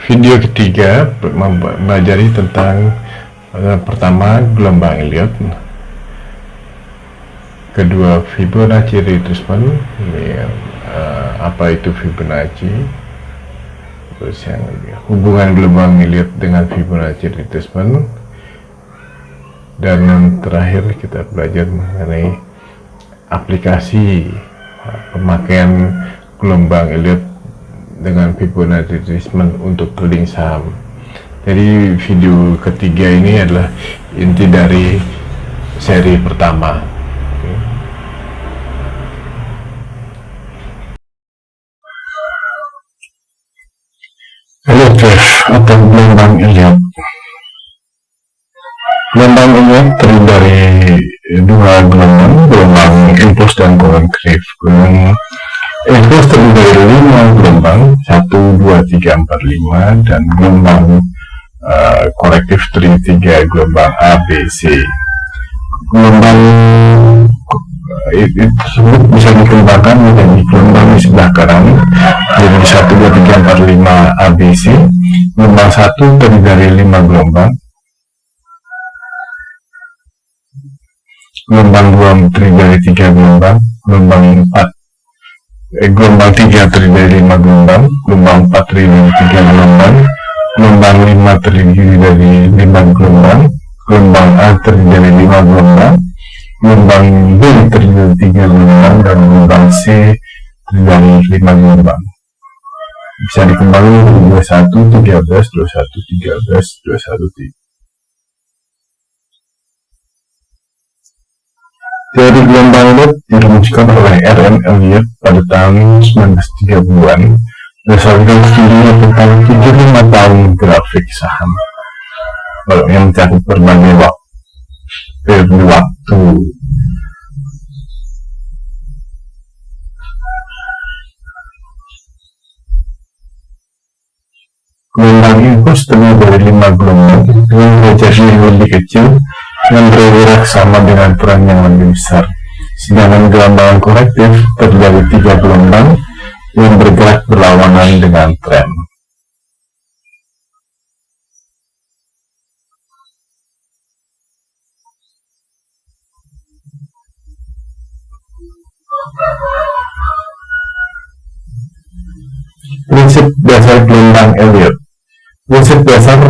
Video ketiga mempelajari tentang pertama gelombang Elliott, kedua Fibonacci retracement, apa itu Fibonacci, terus yang hubungan gelombang Elliott dengan Fibonacci retracement, dan yang terakhir kita belajar mengenai aplikasi pemakaian gelombang Elliott dengan Fibonacci retracement untuk trading saham. Jadi video ketiga ini adalah inti dari seri pertama. Elliott wave atau gelombang Elliott. Gelombang Elliott terdiri dari dua gelombang impuls dan korektif. Impuls terdiri dari 5 gelombang, 1, 2, 3, 4, 5, dan gelombang korektif terdiri 3 gelombang A, B, C. Gelombang itu tersebut bisa dikembangkan menjadi gelombang di sebelah kanan, jadi 1, 2, 3, 4, 5 A, B, C. Gelombang 1 terdiri dari 5 gelombang. Gelombang 2 terdiri dari 3 gelombang. Gelombang 3 terdiri dari 5 gelombang. Gelombang 4 terdiri dari 3 gelombang. Gelombang 5 terdiri dari 5 gelombang. Gelombang A terdiri dari 5 gelombang. Gelombang B terdiri dari 3 gelombang, dan gelombang C terdiri dari 5 gelombang. Bisa dikembangkan menjadi 21, 13, 21, 13, 21, 3. Teori gelombang Elliott dirumuskan oleh R.M. Elliott pada tahun 1930-an berdasarkan studinya tentang 75 tahun grafik saham yang mencakup berbagai periode waktu. Gelombang impuls terdiri dari 5 gelombang dengan derajat yang lebih kecil yang bergerak sama dengan tren yang lebih besar. Sedangkan gelombang korektif terdiri dari 3 gelombang yang bergerak berlawanan dengan tren. Prinsip dasar gelombang Elliott. Prinsip dasar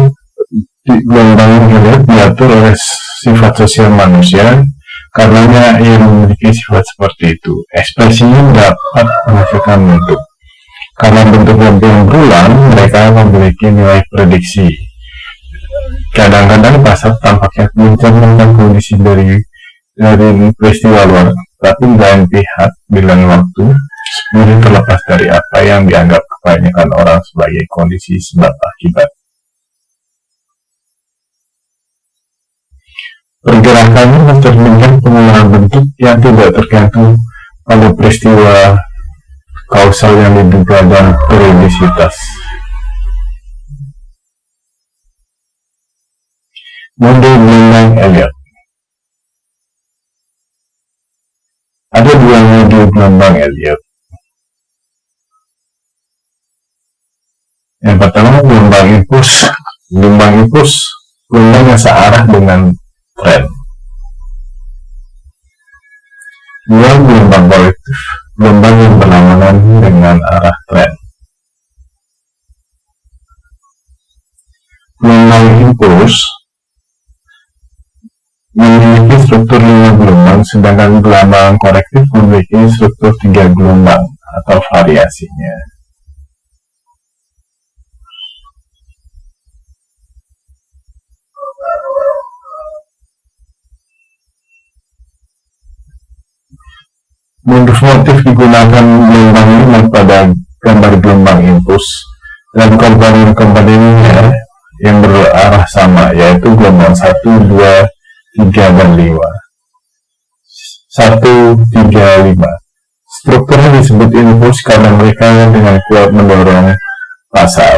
gelombang Elliott diatur oleh sifat sosial manusia, karenanya ia memiliki sifat seperti itu. Ekspresinya dapat menghasilkan bentuk. Karena bentuknya yang berulang, mereka memiliki nilai prediksi. Kadang-kadang pasar tampaknya mencerminkan kondisi dari peristiwa luar, tapi lain pihak bilang waktu sebenarnya terlepas dari apa yang dianggap kebanyakan orang sebagai kondisi sebab akibat. Pergerakannya mencerminkan pengulangan bentuk yang tidak tergantung pada peristiwa kausal yang diduga dan periodisitas. Model gelombang Elliott. Ada 2 model gelombang Elliott. Yang pertama, gelombang impuls. Gelombang impuls, gelombang yang searah dengan tren. 2. Gelombang korektif, gelombang yang berlawanan dengan arah tren. Gelombang impuls memiliki struktur 5 gelombang, sedangkan gelombang korektif memiliki struktur 3 gelombang atau variasinya. Modus motif digunakan gelombang ini pada gambar gelombang impuls dan komponennya yang berarah sama, yaitu gelombang 1, 2, 3, dan 5. 1, 3, 5. Strukturnya disebut impuls karena mereka dengan kuat mendorong pasar.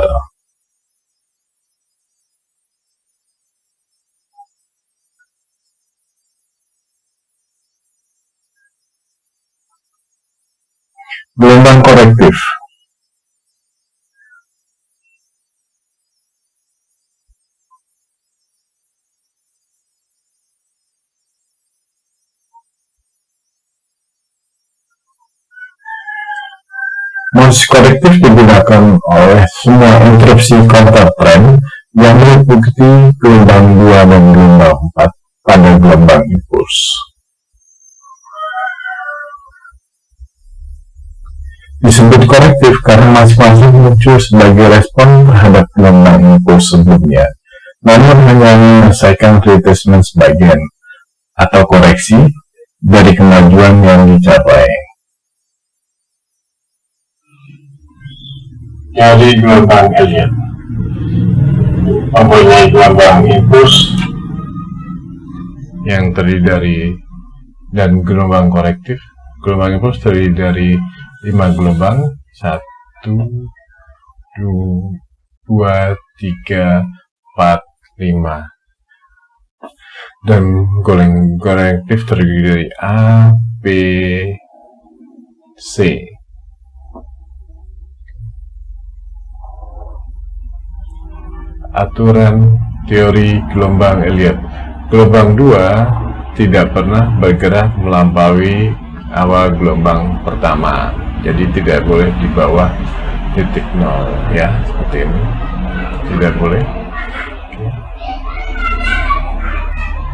Gelombang korektif. Mouse korektif digunakan oleh semua interupsi counter trend yang meliputi gelombang 2 dan gelombang 4 pada gelombang impuls. Disebut korektif karena masing-masing muncul sebagai respon terhadap gelombang impuls sebelumnya, namun hanya menyelesaikan retracement sebagian atau koreksi dari kemajuan yang dicapai. Jadi gelombang Elliott mempunyai gelombang impuls yang terdiri dari dan gelombang korektif. Gelombang impuls terdiri dari 5 gelombang, 1, 2, 3, 4, 5. Dan gelombang korektif terdiri dari A, B, C. Aturan teori gelombang Elliott. Gelombang 2 tidak pernah bergerak melampaui awal gelombang pertama, jadi tidak boleh di bawah titik 0 ya, seperti ini, tidak boleh. Oke.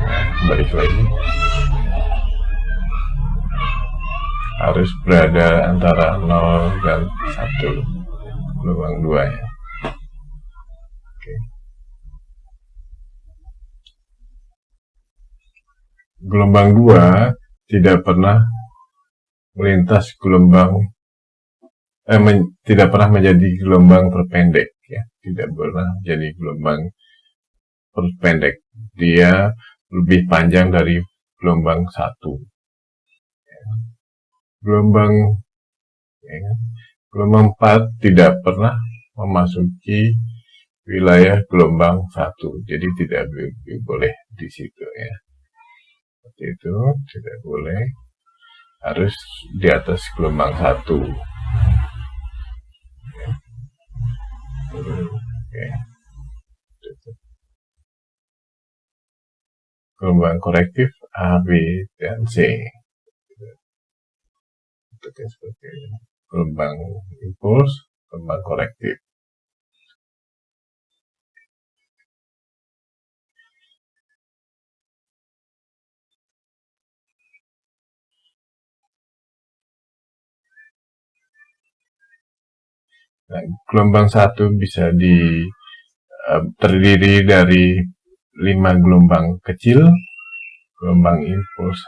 Nah, balik lagi, harus berada antara 0 dan 1, gelombang 2 ya. Oke. Gelombang 2 tidak pernah melintas gelombang tidak pernah menjadi gelombang terpendek ya, tidak pernah menjadi gelombang terpendek, dia lebih panjang dari gelombang 1 ya. Gelombang 4 tidak pernah memasuki wilayah gelombang 1, jadi tidak boleh di situ ya. Seperti itu, tidak boleh, harus di atas gelombang 1. Oke. Gelombang korektif A, B, dan C. Seperti ini. Gelombang impuls, gelombang korektif. Nah, gelombang 1 bisa terdiri dari 5 gelombang kecil, gelombang impuls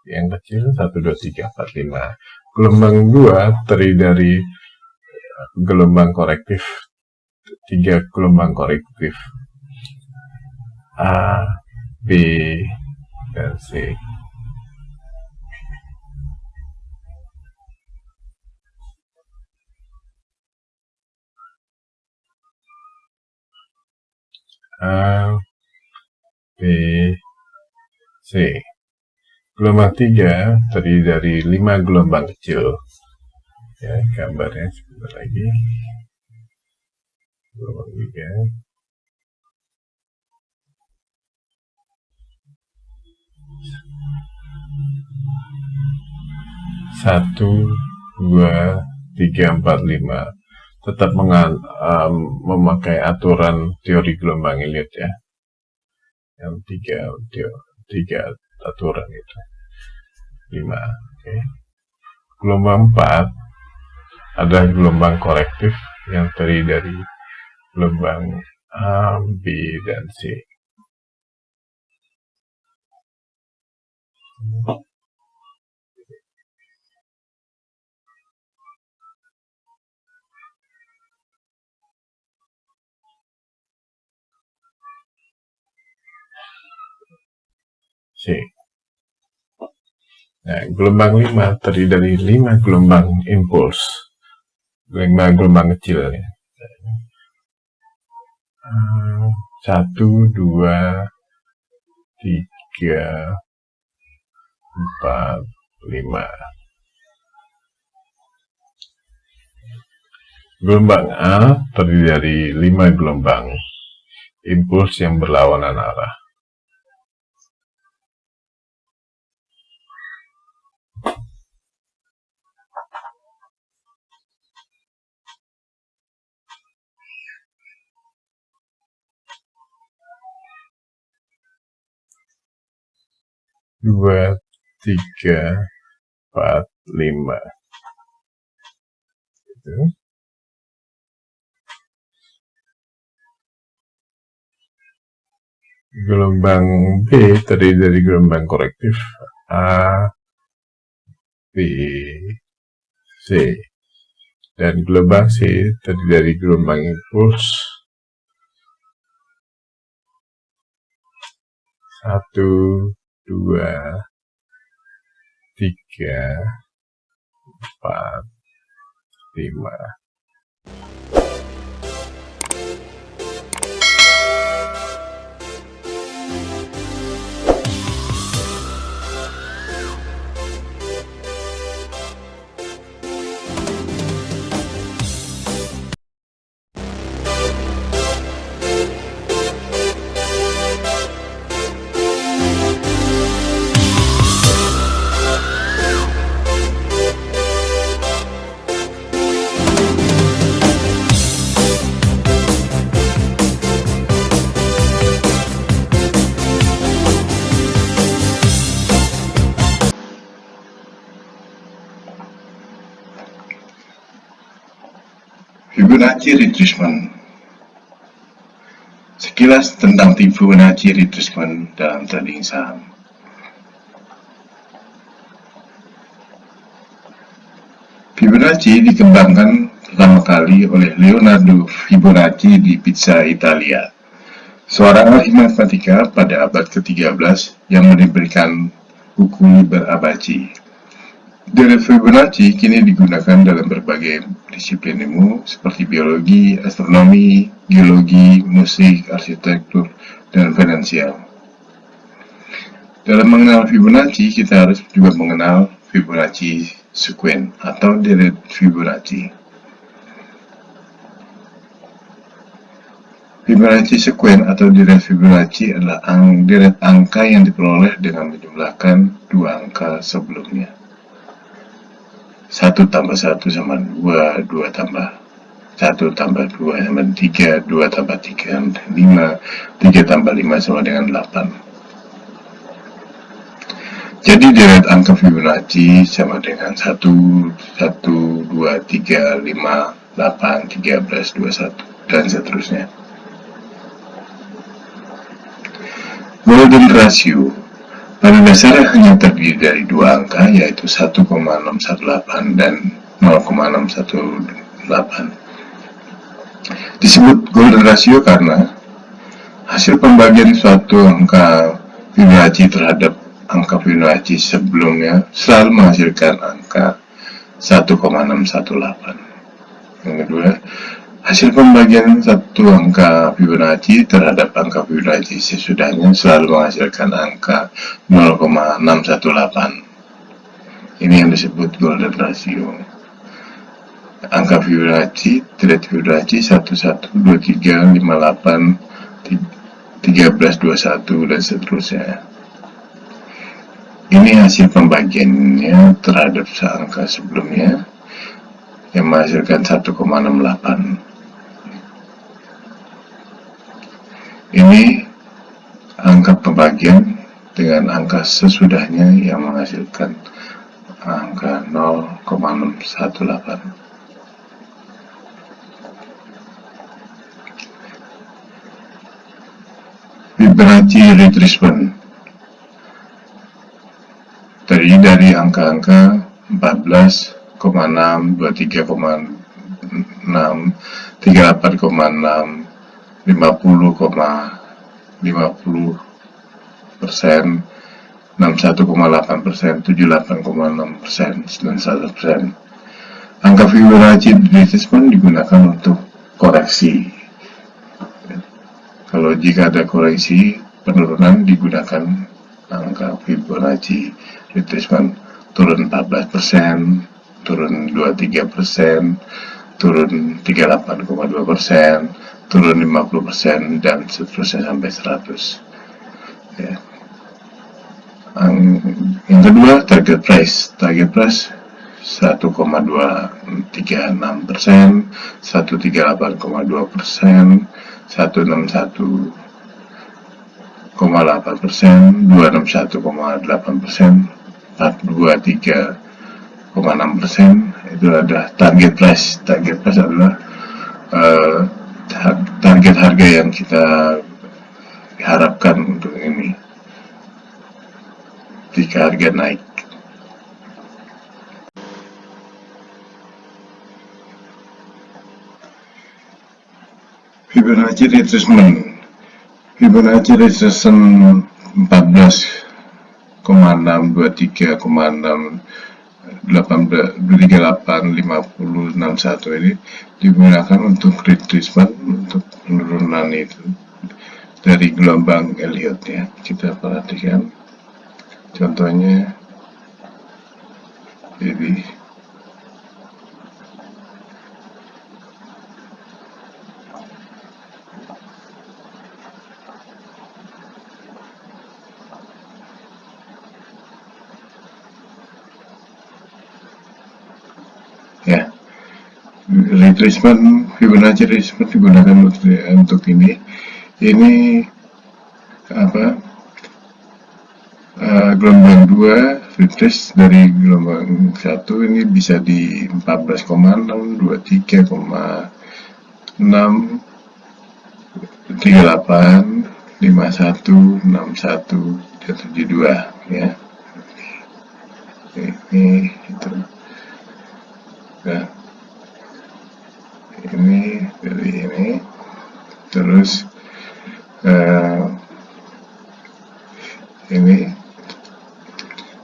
yang kecil 1, 2, 3, 4, 5. Gelombang 2 terdiri dari gelombang korektif, 3 gelombang korektif A, B, dan C. A, B, C. Gelombang 3 terdiri dari 5 gelombang kecil. Ya, gambarnya sebentar lagi. Gelombang 3. 1, 2, 3, 4, 5. Tetap memakai aturan teori gelombang Elliott ya. Yang 3 aturan itu. 5. Okay. Gelombang 4 ada gelombang korektif yang terdiri dari gelombang A, B, dan C. C. Nah, gelombang 5 terdiri dari 5 gelombang impuls, 5 gelombang kecil ya. 1, 2, 3, 4, 5. Gelombang A terdiri dari 5 gelombang impuls yang berlawanan arah. 2, 3, 4, 5. Gitu. Gelombang B terdiri dari gelombang korektif A, B, C. Dan gelombang C terdiri dari gelombang impuls 1, 2, 3, 4, 5. Fibonacci retracement. Sekilas tentang Fibonacci retracement dalam trading saham. Fibonacci dikembangkan pertama kali oleh Leonardo Fibonacci di Pisa, Italia, seorang ahli matematika pada abad ke-13 yang memberikan buku Liber Abaci. Deret Fibonacci kini digunakan dalam berbagai disiplin ilmu seperti biologi, astronomi, geologi, musik, arsitektur, dan finansial. Dalam mengenal Fibonacci, kita harus juga mengenal Fibonacci sequence atau deret Fibonacci. Fibonacci sequence atau deret Fibonacci adalah deret angka yang diperoleh dengan menjumlahkan dua angka sebelumnya. 1 tambah 1 sama 2, 2 tambah 1 tambah 2 sama 3, 2 tambah 3 sama 5, 3 tambah 5 sama dengan 8. Jadi deret angka Fibonacci sama dengan 1, 1, 2, 3, 5, 8, 13, 21, dan seterusnya. Golden ratio pada dasarnya hanya terdiri dari dua angka, yaitu 1,618 dan 0,618. Disebut golden ratio karena hasil pembagian suatu angka Fibonacci terhadap angka Fibonacci sebelumnya selalu menghasilkan angka 1,618. Yang kedua, hasil pembagian satu angka Fibonacci terhadap angka Fibonacci sesudahnya selalu menghasilkan angka 0,618. Ini yang disebut golden ratio. Angka Fibonacci, deret Fibonacci 11, 23, 58, 13, 21, dan seterusnya. Ini hasil pembagiannya terhadap angka sebelumnya yang menghasilkan 1,68. Ini angka pembagian dengan angka sesudahnya yang menghasilkan angka 0,618. Fibonacci retracement terdiri dari angka-angka 14,6, 23,6, 38,6, 50,50%, 61,8%, 78,6%, dan 100%. Angka Fibonacci retracement digunakan untuk koreksi. Kalau jika ada koreksi penurunan digunakan angka Fibonacci retracement, turun 14%, turun 23%, turun 38,2%, turun 50%, dan seterusnya sampai 100. Ya. Yang kedua, target price 1,236%, 138,2%, 161, 261,8%, 261,8%, 423,6%. Itu adalah target price. Target price adalah target harga yang kita harapkan untuk ini jika harga naik. Fibonacci retracement 14,6, 23,6, 38,50, 61 ini digunakan untuk retracement, untuk penurunan itu dari gelombang Elliott ya. Kita perhatikan contohnya ini. Ya, retracement, Fibonacci retracement digunakan untuk ini apa, gelombang 2 retrace dari gelombang 1 ini bisa di 14,6, 23,6, 38, 51, 61, dan 72 ya. Ini itu. Nah, ini dari ini terus ini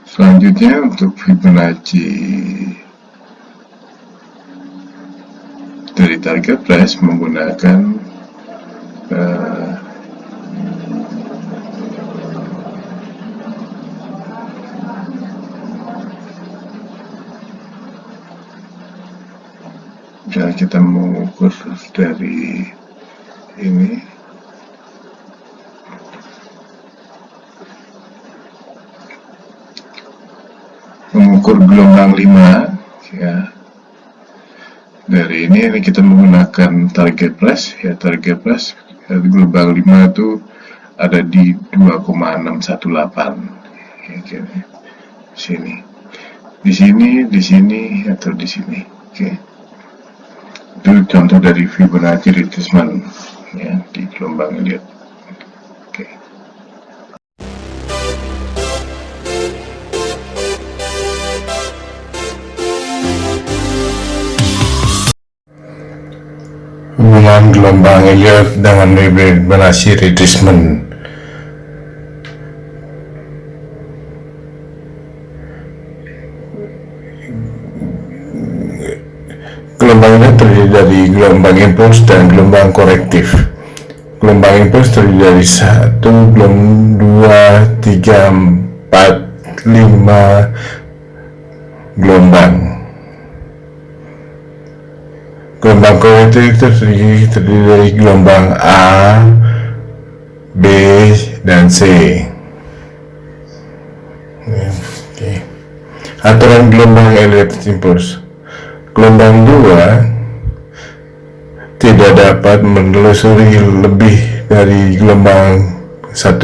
selanjutnya untuk Fibonacci dari target price menggunakan dan kita mengukur dari ini mengukur gelombang 5 ya. Dari ini kita menggunakan target price ya. Target price gelombang 5 itu ada di 2,618 ya, di sini atau di sini. Oke. Itu contoh dari Fibonacci retracement ya di gelombang Elliott. Oke. Hubungan gelombang Elliott dengan Fibonacci retracement. Gelombang ini terdiri dari gelombang impuls dan gelombang korektif. Gelombang impuls terdiri dari 1, 2, 3, 4, 5 gelombang. Gelombang korektif terdiri dari gelombang A, B, dan C. Oke. Aturan gelombang Elliott impuls. Gelombang 2 tidak dapat menelusuri lebih dari gelombang 1.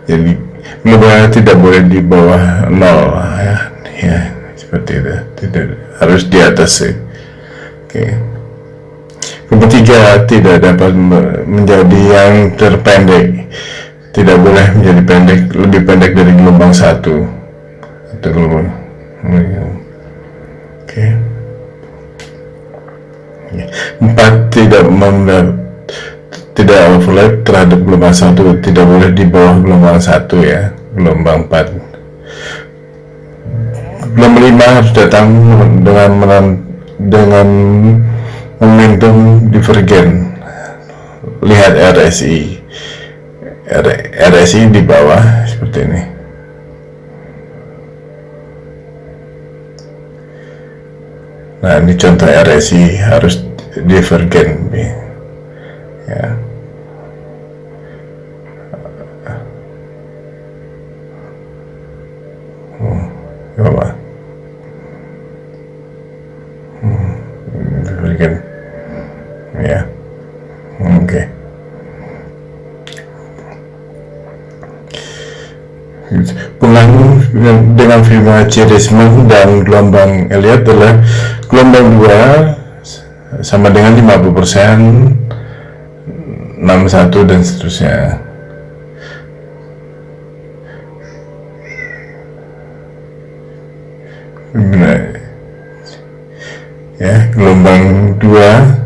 Jadi gelombang tidak boleh di bawah 0 ya, seperti itu. Tidak harus di atas ya. Oke. Gelombang 3 tidak dapat menjadi yang terpendek. Tidak boleh menjadi lebih pendek dari gelombang 1 atau gelombang. Oke. 4 tidak overlap terhadap gelombang 1, tidak boleh di bawah gelombang 1 ya, gelombang 4. Gelombang 5 harus datang dengan momentum divergen. Lihat RSI di bawah seperti ini. Nah, ini contoh RSI harus divergen ya. Coba divergen ya. Oke. dengan Fibonacci Richmond dan gelombang Elliott adalah gelombang 2 sama dengan 50%, 61 dan seterusnya. Ya, gelombang 2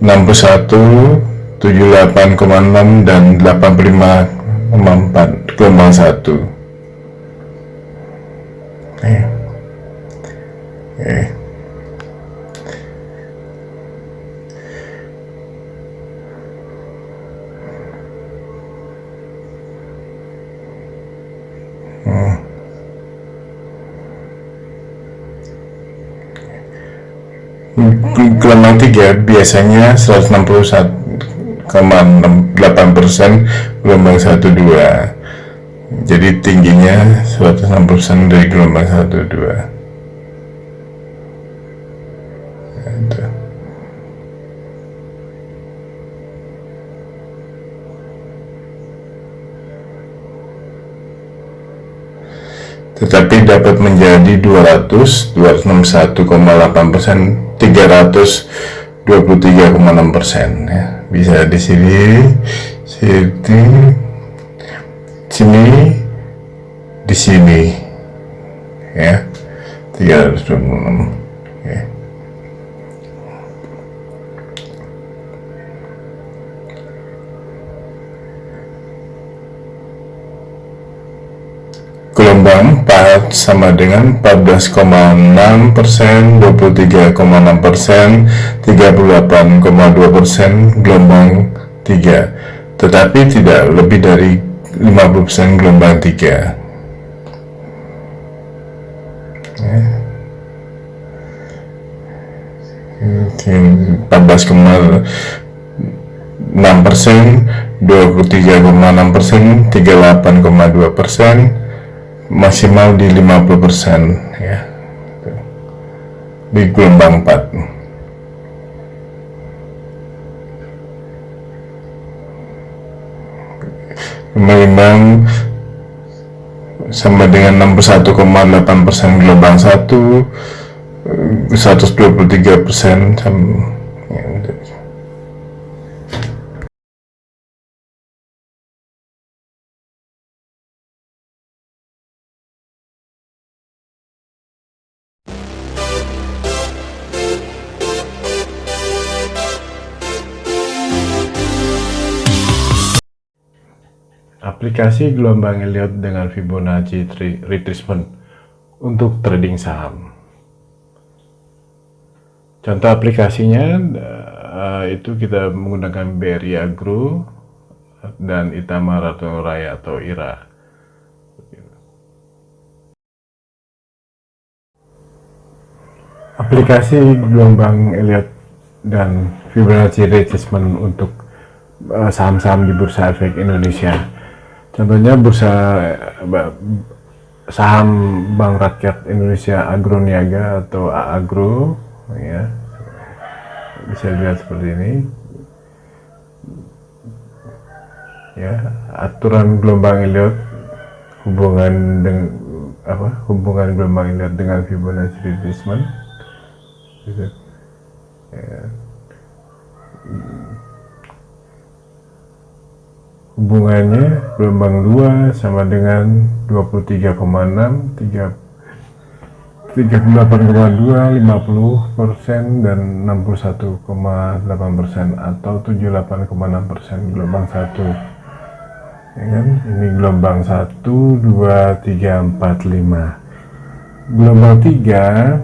61, 78,6 dan 85,4, gelombang 1. Gelombang 3 biasanya 161,8%, gelombang 1-2. Jadi tingginya 160% dari gelombang 1-2. Tetapi dapat menjadi 200, 261,8%, 323,6%. Ya. Bisa di sini, di sini, ya, 326. Ya. Gelombang 4 sama dengan 14,6%, 23,6%, 38,2% gelombang 3, tetapi tidak lebih dari 50% gelombang 3. Ya. 14,6%, 23,6%, 38,2%, maksimal di 50%, ya, di gelombang 4. Gelombang sama dengan 61,8% gelombang 1, 123% ya. Aplikasi gelombang Elliott dengan Fibonacci retracement untuk trading saham. Contoh aplikasinya itu kita menggunakan BRI Agro dan Itama Ratu Raya atau IRA. Aplikasi gelombang Elliott dan Fibonacci retracement untuk saham-saham di Bursa Efek Indonesia. Contohnya bursa saham Bank Rakyat Indonesia Agroniaga atau AAGRO, ya, bisa dilihat seperti ini. Ya, aturan gelombang Elliott, hubungan gelombang Elliott dengan Fibonacci retracement. Gitu. Ya. Hubungannya gelombang 2 sama dengan 23,6, 38,2, 50% dan 61,8% atau 78,6% gelombang 1. Ya kan? Ini gelombang 1, 2, 3, 4, 5. Gelombang 3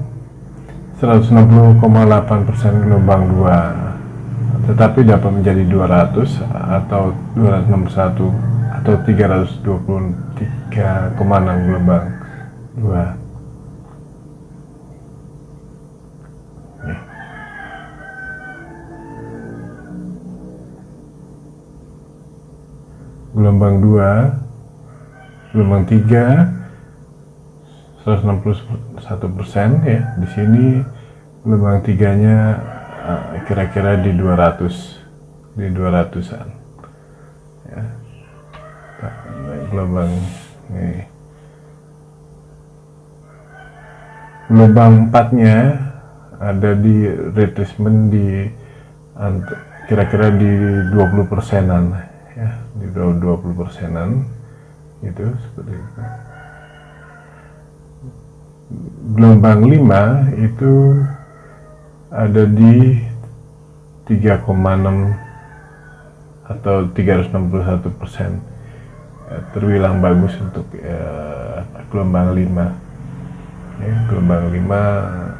160,8% gelombang 2. Tetapi dapat menjadi 200 atau 261 atau 323,6 gelombang 2. Gelombang 2, gelombang 3 161%, ya. Di sini gelombang 3-nya kira-kira di 200, di 200-an, ya. gelombang ini. Gelombang 4-nya ada di retracement di kira-kira di 20%-an ya, di 20%-an itu seperti itu. Gelombang 5 itu ada di 3,6 atau 361%, terbilang bagus untuk gelombang 5 ya. Gelombang 5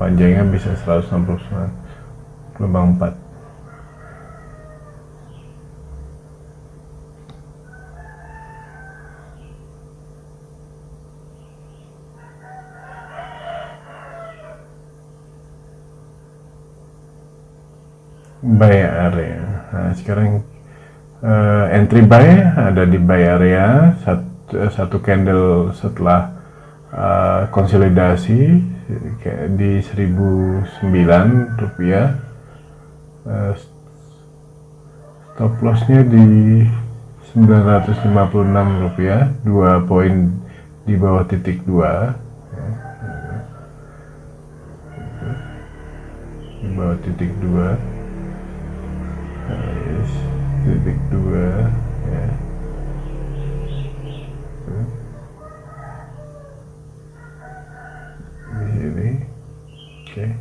panjangnya bisa 169. Gelombang 4 buy area. Nah, sekarang entry buy ada di buy area, satu candle setelah konsolidasi di 1009 rupiah. Stop lossnya di 956 rupiah, 2 poin di bawah titik 2 ya, di bawah titik 2. Yes, titik 2 ya. Di sini. Oke.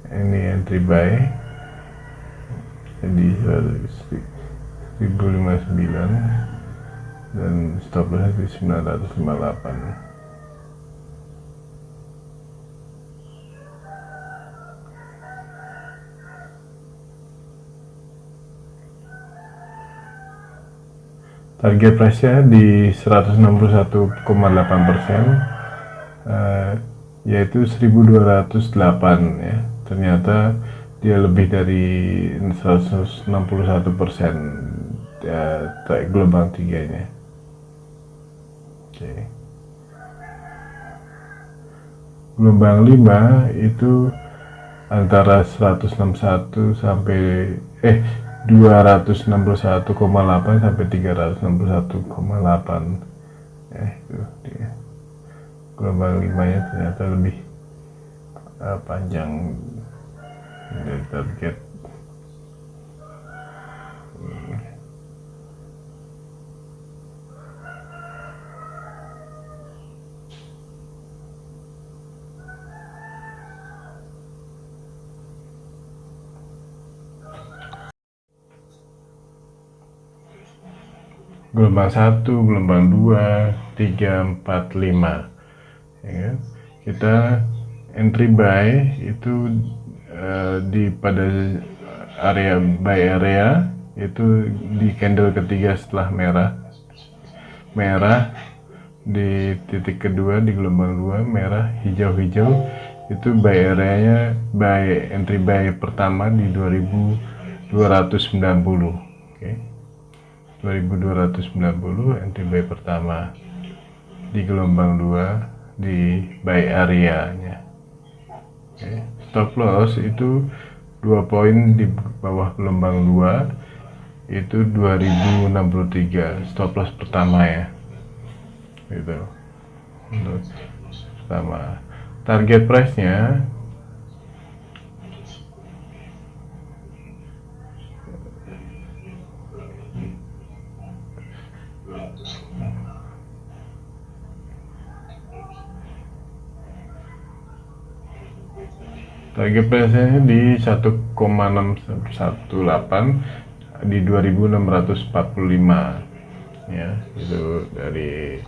Ini entry buy di 1059 dan stop loss di 958. Target price-nya di 161,8%, yaitu 1208 ya. Ternyata dia lebih dari 161% ya, gelombang 3-nya. Oke. Gelombang 5 itu antara 161 sampai 261,8 sampai 361,8 ya, itu dia. Gelombang 5-nya ternyata lebih panjang dari target. Gelombang 1, gelombang 2, 3, 4, 5 ya. Kita entry buy itu pada area buy area itu di candle ketiga setelah merah di titik kedua di gelombang 2, merah hijau-hijau itu buy areanya, entry buy pertama di 2290. Oke. 2290 entry buy pertama di gelombang 2 di buy area-nya. Okay. Stop loss itu 2 poin di bawah gelombang 2 itu 2063, stop loss pertama ya. Gitu. Untuk pertama. Target price-nya di 1,618 di 2645 ya. Itu dari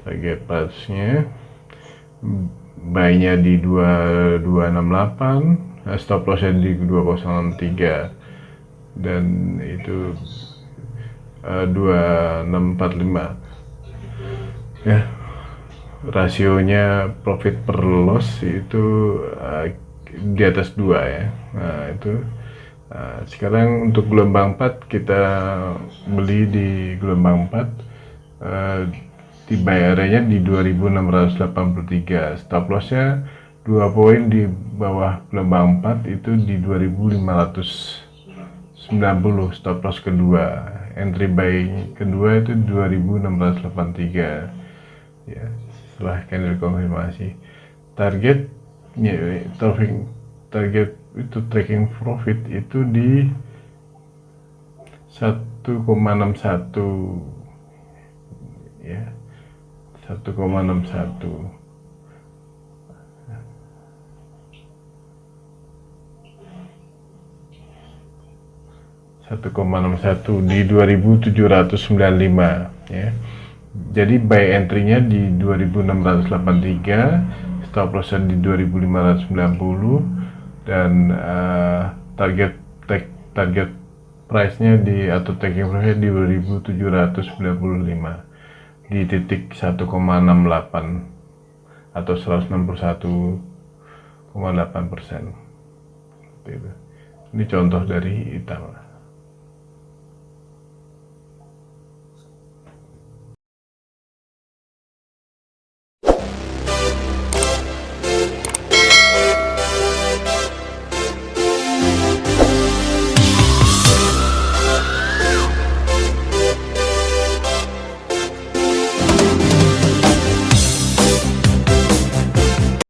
target price-nya. Buy-nya di 2268, stop loss-nya di 2063 dan itu 2645 ya. Rasionya profit per loss itu di atas 2 ya. Nah itu sekarang untuk gelombang 4 kita beli di gelombang 4 di buy area-nya di 2683, stop loss-nya 2 poin di bawah gelombang 4 itu di 2590 90, stop loss kedua, entry buy kedua itu 2683 ya, setelah candle konfirmasi. Target itu tracking profit itu di 1,61 ya, 1,61. di 2795 ya. Jadi buy entry-nya di 2683, stop loss-nya di 2590, dan target price-nya atau taking profit di 2795 di titik 1,68 atau 161,8%. Ini contoh dari Itama.